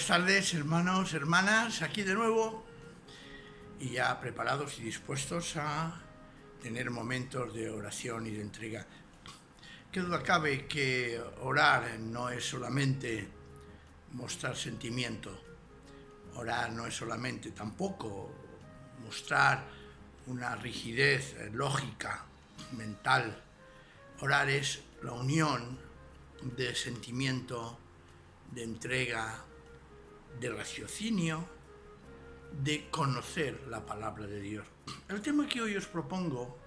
Buenas tardes, hermanos, hermanas, aquí de nuevo y ya preparados y dispuestos a tener momentos de oración y de entrega. Qué duda cabe que orar no es solamente mostrar sentimiento, orar no es solamente tampoco mostrar una rigidez lógica, mental. Orar es la unión de sentimiento, de entrega, de raciocinio, de conocer la palabra de Dios. El tema que hoy os propongo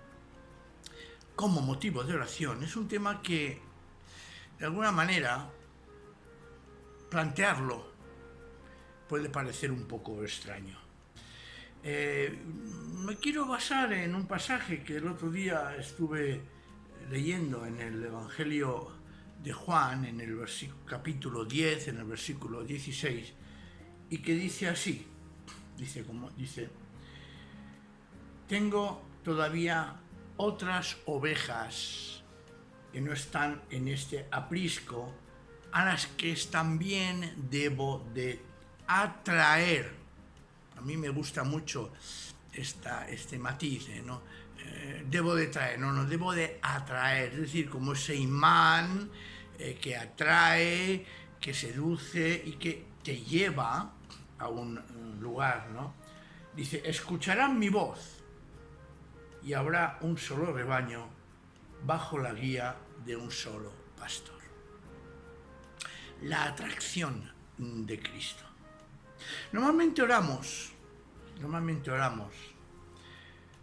como motivo de oración es un tema que, de alguna manera, plantearlo puede parecer un poco extraño. Me quiero basar en un pasaje que el otro día estuve leyendo en el Evangelio de Juan, en el capítulo 10, en el versículo 16, y que dice así, dice, tengo todavía otras ovejas que no están en este aprisco, a las que también debo de atraer. A mí me gusta mucho este matiz, ¿no? Debo de traer, no, debo de atraer, es decir, como ese imán que atrae, que seduce y que te lleva a un lugar, ¿no? Dice, escucharán mi voz y habrá un solo rebaño bajo la guía de un solo pastor. La atracción de Cristo. Normalmente oramos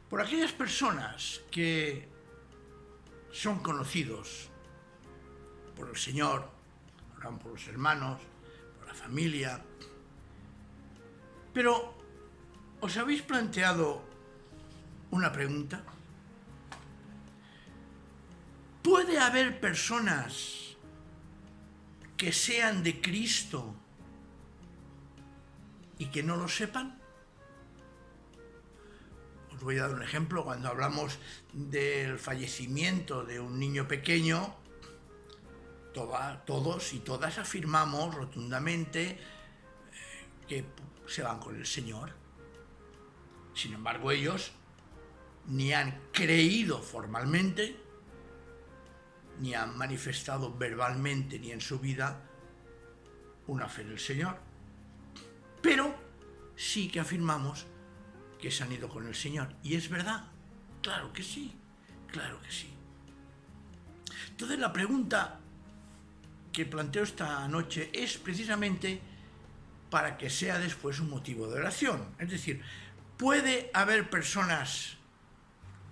por aquellas personas que son conocidos por el Señor, oran por los hermanos, por la familia. Pero, ¿os habéis planteado una pregunta? ¿Puede haber personas que sean de Cristo y que no lo sepan? Os voy a dar un ejemplo. Cuando hablamos del fallecimiento de un niño pequeño, todos y todas afirmamos rotundamente que se van con el Señor. Sin embargo, ellos ni han creído formalmente, ni han manifestado verbalmente ni en su vida una fe en el Señor. Pero sí que afirmamos que se han ido con el Señor. Y es verdad, claro que sí, claro que sí. Entonces la pregunta que planteo esta noche es precisamente para que sea después un motivo de oración. Es decir, ¿puede haber personas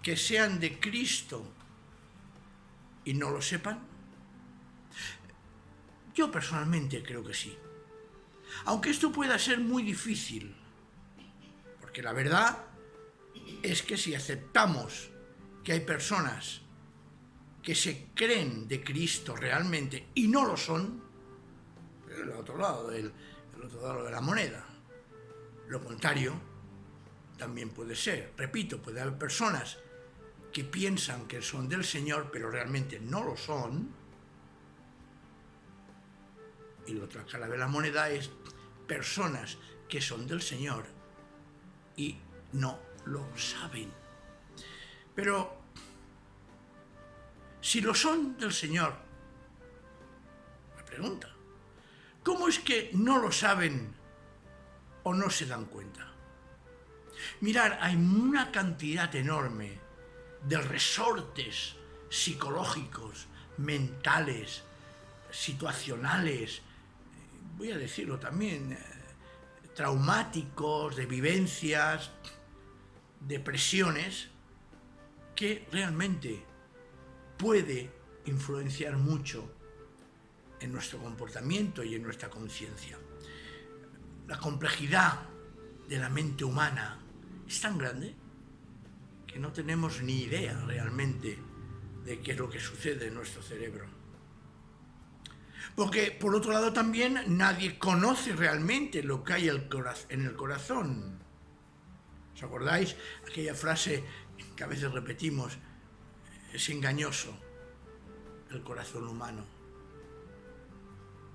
que sean de Cristo y no lo sepan? Yo personalmente creo que sí. Aunque esto pueda ser muy difícil, porque la verdad es que si aceptamos que hay personas que se creen de Cristo realmente y no lo son, es el otro lado de la moneda. Lo contrario también puede ser. Repito, puede haber personas que piensan que son del Señor, pero realmente no lo son. Y la otra cara de la moneda es personas que son del Señor y no lo saben. Pero si lo son del Señor, me pregunta, ¿cómo es que no lo saben o no se dan cuenta? Mirad, hay una cantidad enorme de resortes psicológicos, mentales, situacionales, voy a decirlo también, traumáticos, de vivencias, de presiones, que realmente puede influenciar mucho en nuestro comportamiento y en nuestra conciencia. La complejidad de la mente humana es tan grande que no tenemos ni idea realmente de qué es lo que sucede en nuestro cerebro. Porque, por otro lado, también nadie conoce realmente lo que hay en el corazón. ¿Os acordáis? Aquella frase que a veces repetimos, es engañoso el corazón humano.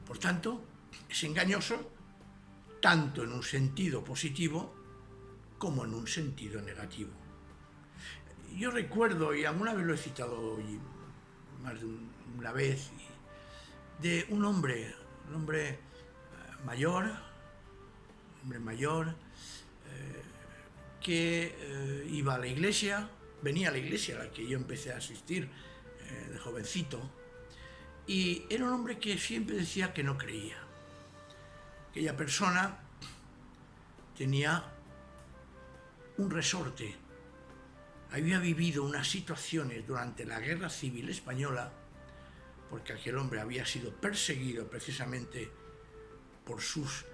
Por tanto, es engañoso tanto en un sentido positivo como en un sentido negativo. Yo recuerdo, y alguna vez lo he citado más de una vez, de un hombre mayor, que iba a la iglesia, venía a la iglesia a la que yo empecé a asistir de jovencito, y era un hombre que siempre decía que no creía. Aquella persona tenía un resorte, había vivido unas situaciones durante la Guerra Civil Española, porque aquel hombre había sido perseguido precisamente por sus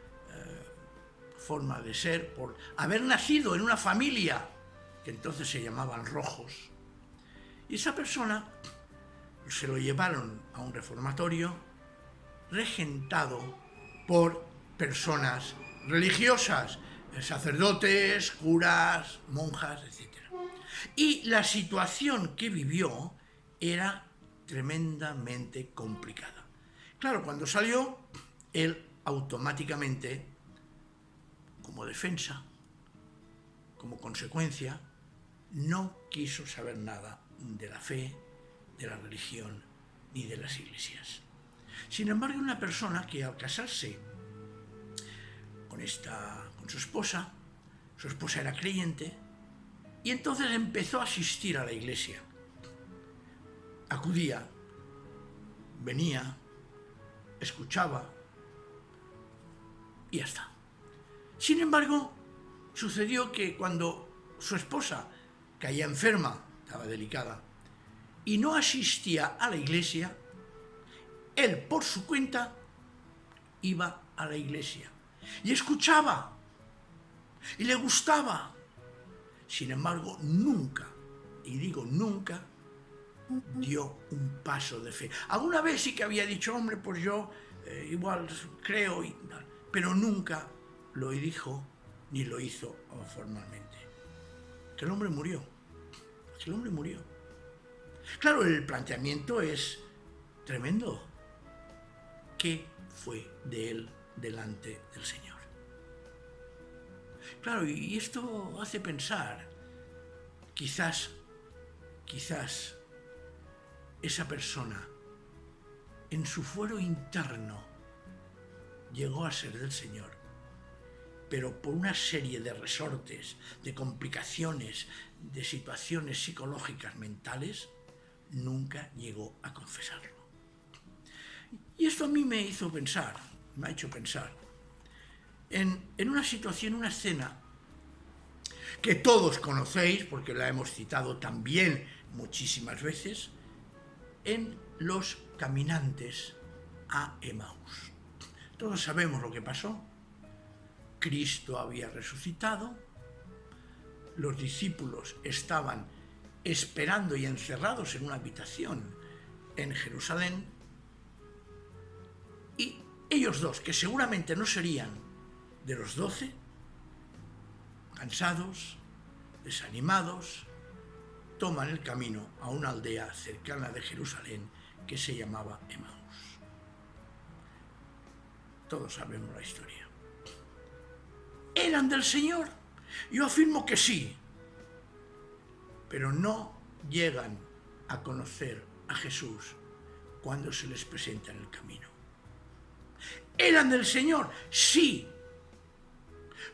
formas de ser, por haber nacido en una familia que entonces se llamaban rojos. Y esa persona se lo llevaron a un reformatorio regentado por personas religiosas, sacerdotes, curas, monjas, etc. Y la situación que vivió era tremendamente complicada. Claro, cuando salió, él automáticamente, como defensa, como consecuencia, no quiso saber nada de la fe, de la religión ni de las iglesias. Sin embargo, una persona que al casarse con su esposa era creyente, y entonces empezó a asistir a la iglesia. Acudía, venía, escuchaba y ya está. Sin embargo, sucedió que cuando su esposa caía enferma, estaba delicada, y no asistía a la iglesia, él por su cuenta iba a la iglesia y escuchaba y le gustaba. Sin embargo, nunca, y digo nunca, dio un paso de fe. Alguna vez sí que había dicho, hombre, pues yo igual creo, pero nunca lo dijo ni lo hizo formalmente. Aquel hombre murió. Claro, el planteamiento es tremendo. ¿Qué fue de él delante del Señor? Claro, y esto hace pensar, quizás esa persona en su fuero interno llegó a ser del Señor, pero por una serie de resortes, de complicaciones, de situaciones psicológicas mentales, nunca llegó a confesarlo. Y esto a mí me ha hecho pensar en una situación, una escena que todos conocéis, porque la hemos citado también muchísimas veces, en los caminantes a Emaús. Todos sabemos lo que pasó. Cristo había resucitado, los discípulos estaban esperando y encerrados en una habitación en Jerusalén, y ellos dos, que seguramente no serían de los 12, cansados, desanimados, toman el camino a una aldea cercana de Jerusalén que se llamaba Emaús. Todos sabemos la historia. ¿Eran del Señor? Yo afirmo que sí, pero no llegan a conocer a Jesús cuando se les presenta en el camino. ¿Eran del Señor? Sí,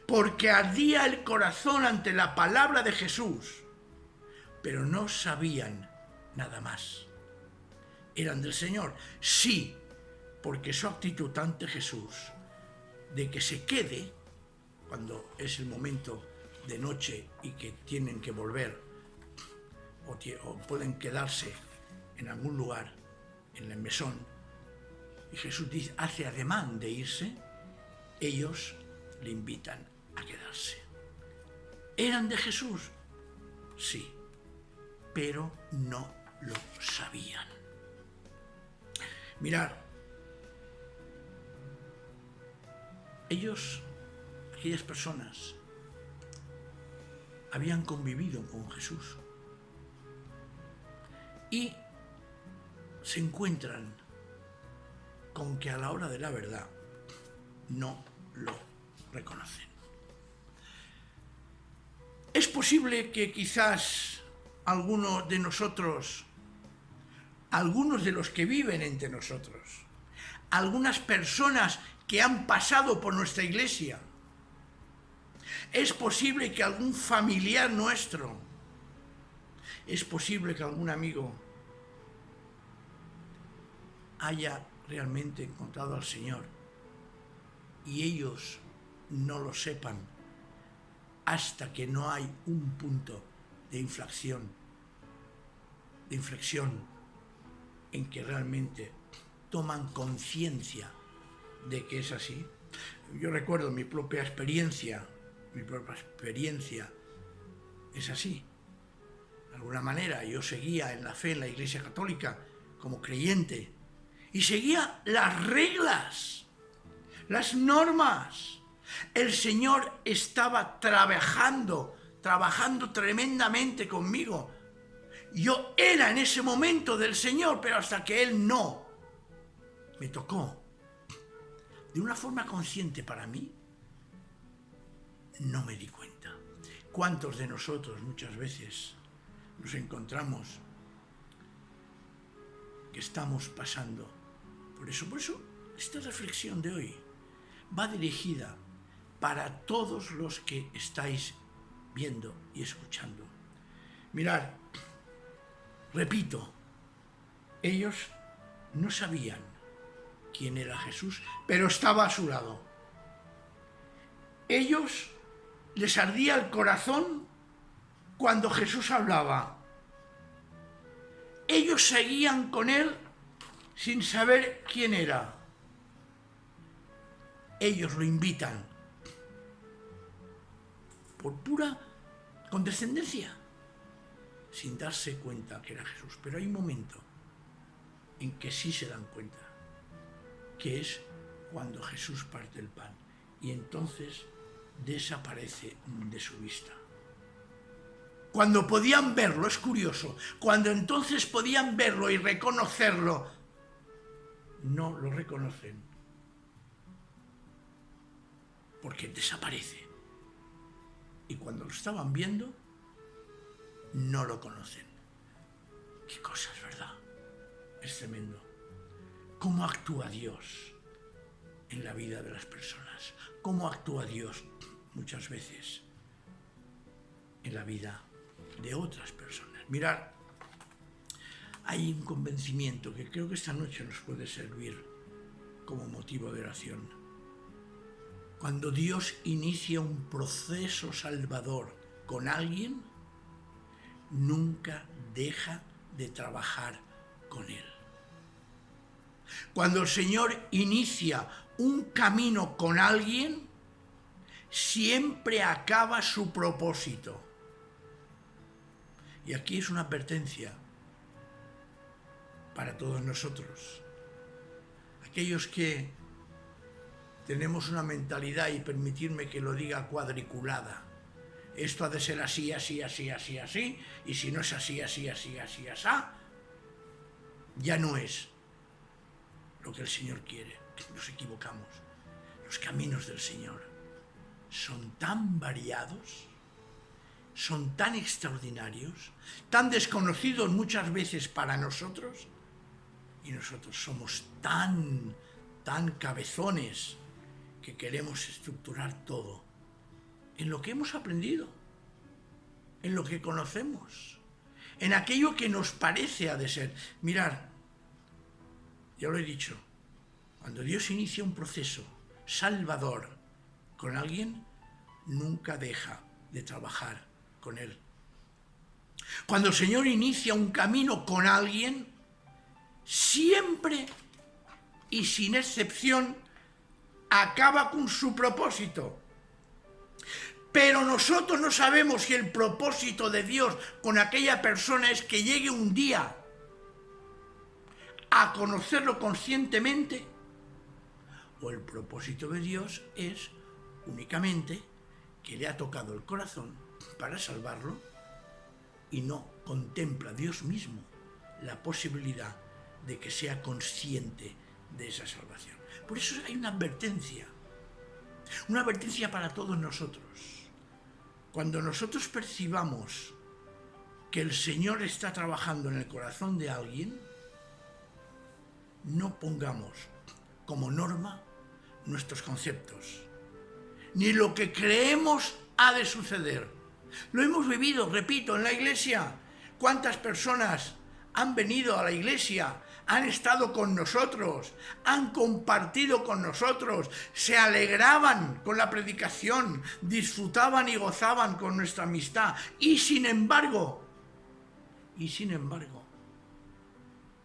porque ardía el corazón ante la palabra de Jesús, pero no sabían nada más. ¿Eran del Señor? Sí, porque su actitud ante Jesús, de que se quede cuando es el momento de noche y que tienen que volver o pueden quedarse en algún lugar, en el mesón, y Jesús hace ademán de irse, ellos le invitan a quedarse. ¿Eran de Jesús? Sí, pero no lo sabían. Mirad, aquellas personas, habían convivido con Jesús y se encuentran con que a la hora de la verdad no lo reconocen. Es posible que quizás algunos de nosotros, algunos de los que viven entre nosotros, algunas personas que han pasado por nuestra iglesia, es posible que algún familiar nuestro, es posible que algún amigo haya realmente encontrado al Señor y ellos no lo sepan hasta que no hay un punto de inflexión en que realmente toman conciencia de que es así. Yo recuerdo mi propia experiencia es así. De alguna manera yo seguía en la fe en la Iglesia Católica como creyente y seguía las reglas, las normas. El Señor estaba trabajando tremendamente conmigo. Yo era en ese momento del Señor, pero hasta que Él no me tocó de una forma consciente para mí, no me di cuenta. ¿Cuántos de nosotros muchas veces nos encontramos que estamos pasando por eso? Por eso esta reflexión de hoy va dirigida para todos los que estáis viendo y escuchando. Mirad, repito, ellos no sabían quién era Jesús, pero estaba a su lado. Ellos les ardía el corazón cuando Jesús hablaba. Ellos seguían con él sin saber quién era. Ellos lo invitan por pura condescendencia, sin darse cuenta que era Jesús. Pero hay un momento en que sí se dan cuenta, que es cuando Jesús parte el pan y entonces desaparece de su vista. Cuando podían verlo, es curioso, cuando entonces podían verlo y reconocerlo, no lo reconocen porque desaparece. Y cuando lo estaban viendo, no lo conocen. Qué cosas, ¿verdad? Es tremendo. ¿Cómo actúa Dios en la vida de las personas? ¿Cómo actúa Dios muchas veces en la vida de otras personas? Mirad, hay un convencimiento que creo que esta noche nos puede servir como motivo de oración. Cuando Dios inicia un proceso salvador con alguien, nunca deja de trabajar con él. Cuando el Señor inicia un camino con alguien, siempre acaba su propósito. Y aquí es una advertencia para todos nosotros. Aquellos que tenemos una mentalidad, y permitirme que lo diga, cuadriculada. Esto ha de ser así, así, así, así, así, y si no es así, así, así, así, así, ya no es lo que el Señor quiere. Nos equivocamos. Los caminos del Señor son tan variados, son tan extraordinarios, tan desconocidos muchas veces para nosotros, y nosotros somos tan cabezones que queremos estructurar todo en lo que hemos aprendido, en lo que conocemos, en aquello que nos parece ha de ser. Mirad, ya lo he dicho, cuando Dios inicia un proceso salvador con alguien, nunca deja de trabajar con él. Cuando el Señor inicia un camino con alguien, siempre y sin excepción acaba con su propósito. Pero nosotros no sabemos si el propósito de Dios con aquella persona es que llegue un día a conocerlo conscientemente, o el propósito de Dios es únicamente que le ha tocado el corazón para salvarlo y no contempla Dios mismo la posibilidad de que sea consciente de esa salvación. Por eso hay una advertencia Una advertencia para todos nosotros. Cuando nosotros percibamos que el Señor está trabajando en el corazón de alguien, no pongamos como norma nuestros conceptos, ni lo que creemos ha de suceder. Lo hemos vivido, repito, en la iglesia. ¿Cuántas personas han venido a la iglesia, han estado con nosotros, han compartido con nosotros, se alegraban con la predicación, disfrutaban y gozaban con nuestra amistad? Y sin embargo,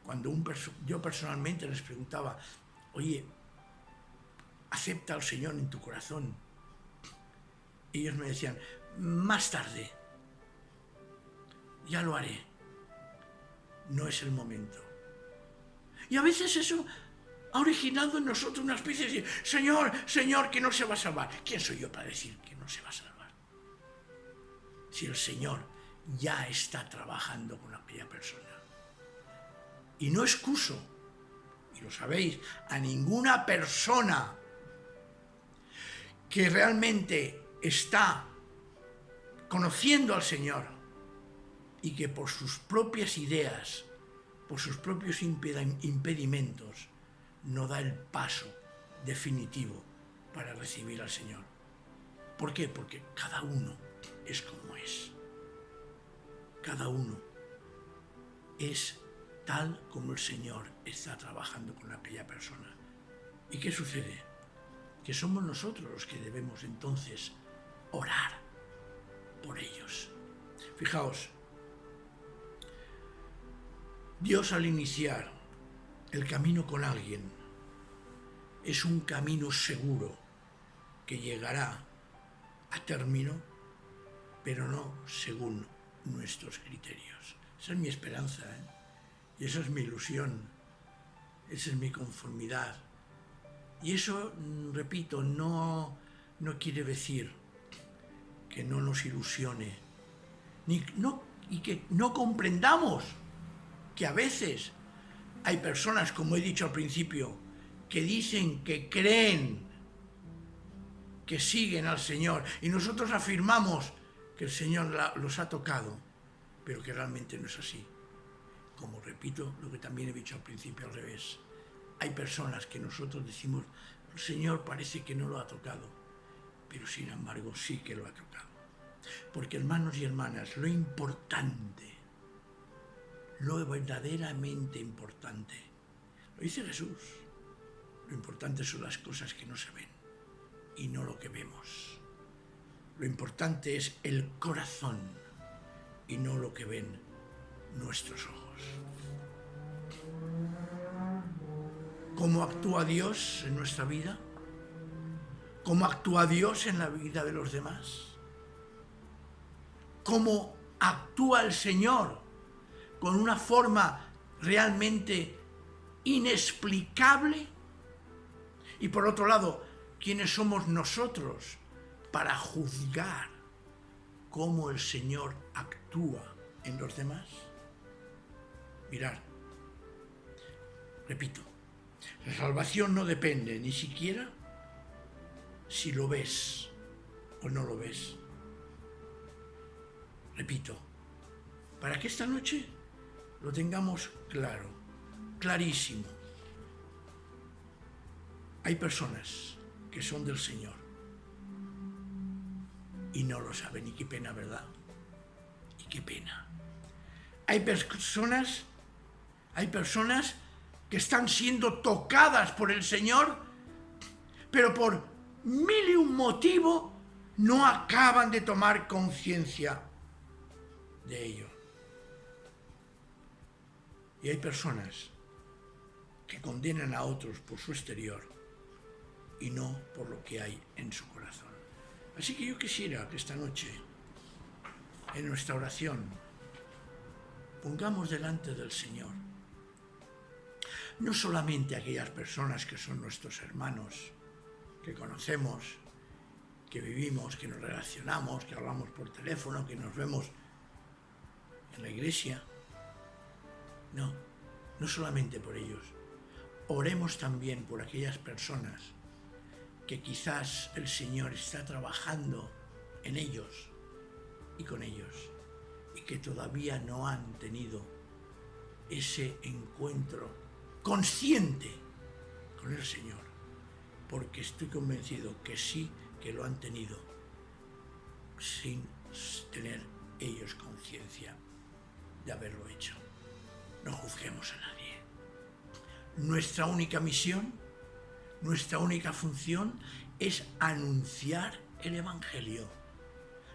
cuando yo personalmente les preguntaba, oye, acepta al Señor en tu corazón, ellos me decían, más tarde, ya lo haré, no es el momento. Y a veces eso ha originado en nosotros una especie de decir, Señor, Señor, que no se va a salvar. ¿Quién soy yo para decir que no se va a salvar? Si el Señor ya está trabajando con aquella persona. Y no excuso, y lo sabéis, a ninguna persona que realmente está conociendo al Señor y que por sus propias ideas, por sus propios impedimentos, no da el paso definitivo para recibir al Señor. ¿Por qué? Porque cada uno es como es. Cada uno es tal como el Señor está trabajando con aquella persona. ¿Y qué sucede? Que somos nosotros los que debemos entonces orar por ellos. Fijaos, Dios al iniciar el camino con alguien es un camino seguro que llegará a término, pero no según nuestros criterios. Esa es mi esperanza, y esa es mi ilusión, esa es mi conformidad. Y eso, repito, no quiere decir que no nos ilusione, y que no comprendamos que a veces hay personas, como he dicho al principio, que dicen que creen, que siguen al Señor, y nosotros afirmamos que el Señor los ha tocado, pero que realmente no es así. Como repito lo que también he dicho al principio al revés. Hay personas que nosotros decimos, el Señor parece que no lo ha tocado, pero sin embargo sí que lo ha tocado. Porque hermanos y hermanas, lo importante, lo verdaderamente importante, lo dice Jesús, lo importante son las cosas que no se ven y no lo que vemos. Lo importante es el corazón y no lo que ven nuestros ojos. ¿Cómo actúa Dios en nuestra vida? ¿Cómo actúa Dios en la vida de los demás? ¿Cómo actúa el Señor con una forma realmente inexplicable? Y por otro lado, ¿quiénes somos nosotros para juzgar cómo el Señor actúa en los demás? Mirad, repito, la salvación no depende ni siquiera si lo ves o no lo ves. Repito, para que esta noche lo tengamos claro, clarísimo. Hay personas que son del Señor y no lo saben, y qué pena, ¿verdad? Y qué pena. Hay personas que están siendo tocadas por el Señor, pero por mil y un motivo no acaban de tomar conciencia de ello. Y hay personas que condenan a otros por su exterior y no por lo que hay en su corazón. Así que yo quisiera que esta noche, en nuestra oración, pongamos delante del Señor no solamente a aquellas personas que son nuestros hermanos, que conocemos, que vivimos, que nos relacionamos, que hablamos por teléfono, que nos vemos en la iglesia. No solamente por ellos. Oremos también por aquellas personas porque quizás el Señor está trabajando en ellos y con ellos, y que todavía no han tenido ese encuentro consciente con el Señor, porque estoy convencido que sí que lo han tenido sin tener ellos conciencia de haberlo hecho. No juzguemos a nadie. Nuestra única misión, nuestra única función es anunciar el Evangelio.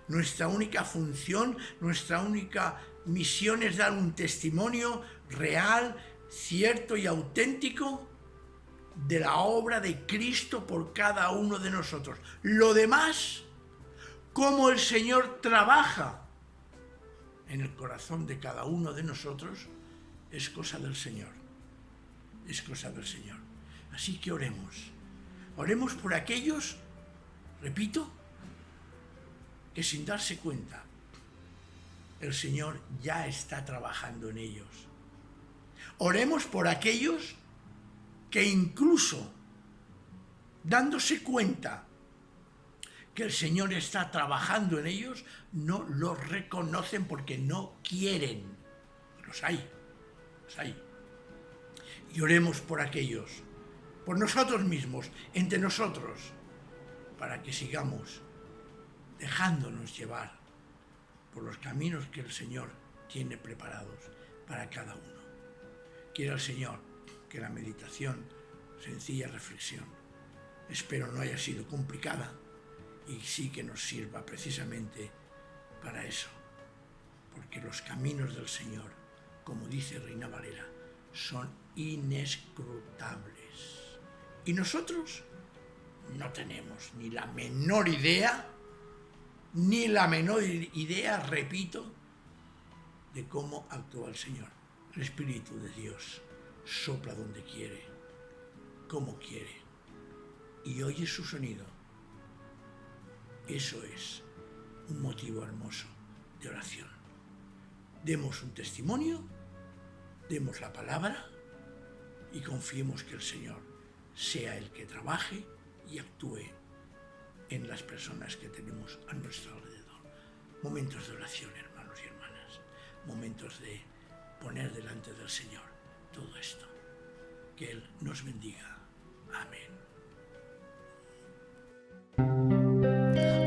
Nuestra única función, nuestra única misión es dar un testimonio real, cierto y auténtico de la obra de Cristo por cada uno de nosotros. Lo demás, cómo el Señor trabaja en el corazón de cada uno de nosotros, es cosa del Señor. Es cosa del Señor. Así que oremos. Oremos por aquellos, repito, que sin darse cuenta, el Señor ya está trabajando en ellos. Oremos por aquellos que incluso dándose cuenta que el Señor está trabajando en ellos, no lo reconocen porque no quieren. Los hay, los hay. Y oremos por aquellos, por nosotros mismos, entre nosotros, para que sigamos dejándonos llevar por los caminos que el Señor tiene preparados para cada uno. Quiera el Señor que la meditación, sencilla reflexión, espero no haya sido complicada y sí que nos sirva precisamente para eso, porque los caminos del Señor, como dice Reina Valera, son inescrutables. Y nosotros no tenemos ni la menor idea, repito, de cómo actúa el Señor. El Espíritu de Dios sopla donde quiere, como quiere, y oye su sonido. Eso es un motivo hermoso de oración. Demos un testimonio, demos la palabra y confiemos que el Señor sea el que trabaje y actúe en las personas que tenemos a nuestro alrededor. Momentos de oración, hermanos y hermanas. Momentos de poner delante del Señor todo esto. Que Él nos bendiga. Amén.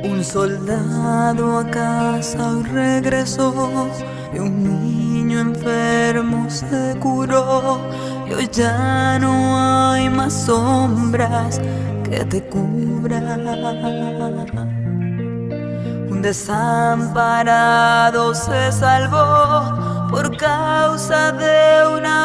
Un soldado a casa hoy regresó y un niño enfermo se curó. Y hoy ya no hay más sombras que te cubran. Un desamparado se salvó por causa de una